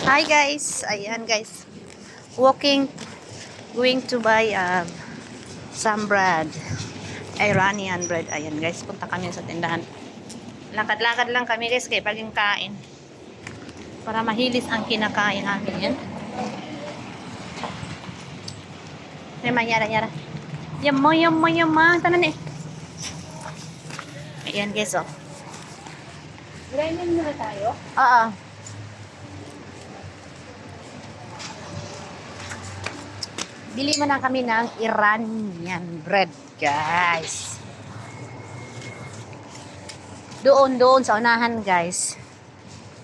Hi guys, ayan guys. Walking, going to buy some bread. Iranian bread. Ayan guys, punta kami sa tindahan. Lakad-lakad lang kami guys kay paging kain. Para mahilis ang kinakain namin yan. Yama, yara. Yama. Tanan eh. Ayan guys oh. Grind muna tayo. Oo. Bili mo na kami ng Iranian bread, guys. Doon sa unahan, guys.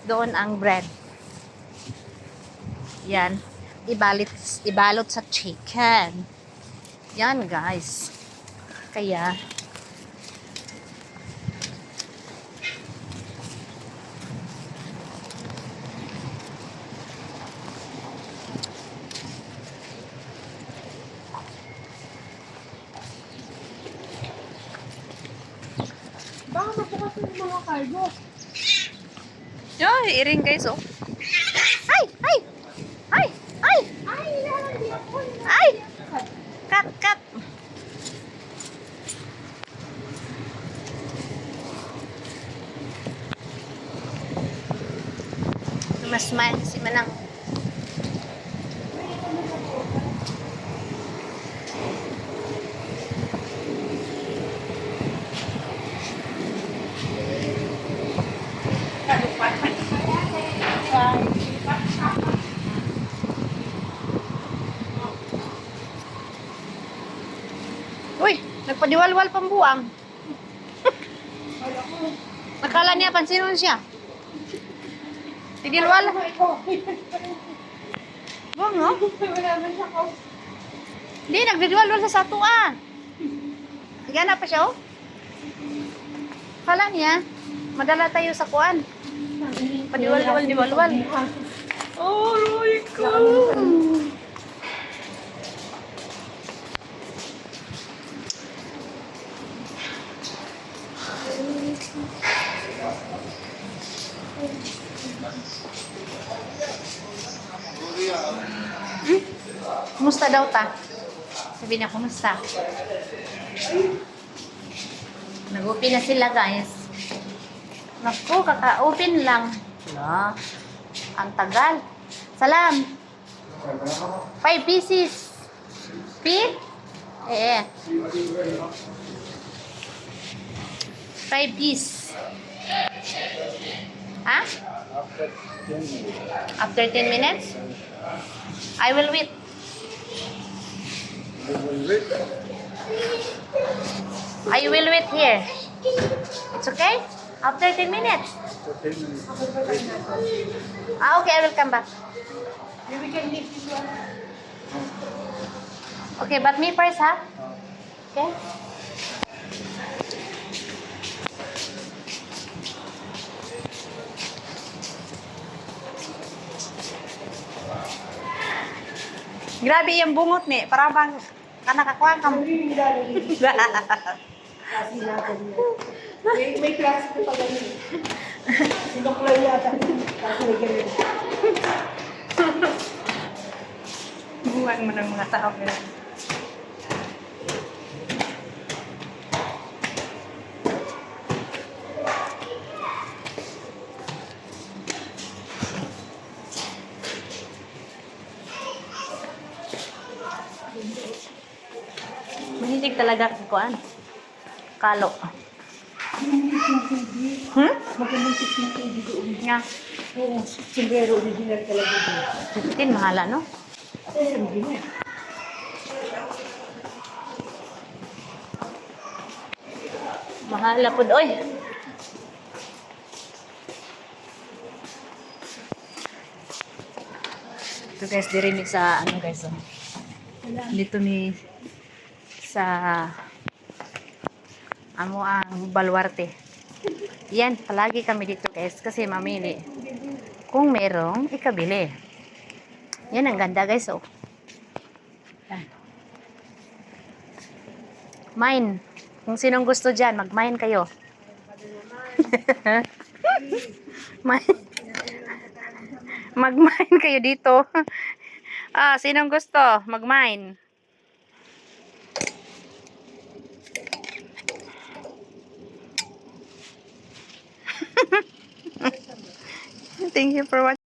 Doon ang bread. Yan. Ibalot sa chicken. Yan, guys. Kaya, Baka mabukas yung mga cargo. yun, iring guys, oh. Ay! Ay, hindi ako. Ay! Cut! Mas si Manang. Uy, nagpadiwalwal pang buwang. Nakala niya, pansinon siya. Tidilwal. Buwang, no? Hindi, nagdidwalwal sa satuan. Nagana pa siya, oh. Kala niya, madala tayo sa kuan. Padiwalwal. Oh, Roy ko. Kumusta daw ta? Sabi niya, kumusta? Nag-open na sila, guys. Naku, kaka-open lang. Wala. Ang tagal. Salam. 5 pieces. Pin? Eh. 5 piece. Ha? After 10 minutes? I will wait. I will wait here. It's okay? After 10 minutes? Okay, I will come back. We can leave this one. Okay, but me first, ha? Okay? Grabe yung bungot ni. Para bang kanakakuha ka mo. Kasi natin yan. May klase ko pa ganun. Sinukla yata. Kasi may ganun. Buwan mo ng mga tao. Mahilig talaga kuan. Kalo. Magandang 16 kg doon. Nga. Oo, sombrero original talaga doon. 15 mahala, no? Original. Mahala po doy. Ito guys, dirinig sa ano guys. Oh. Dito ni sa amo ang Baluarte. Yan, palagi kami dito guys kasi mamili. Kung merong ikabili. Yan ang ganda guys oh. Yan. Mine. Kung sinong gusto dyan, mag-mine kayo. Mine. Mag-mine kayo dito. Ah, sinong gusto? Mag-mine. Thank you for watching.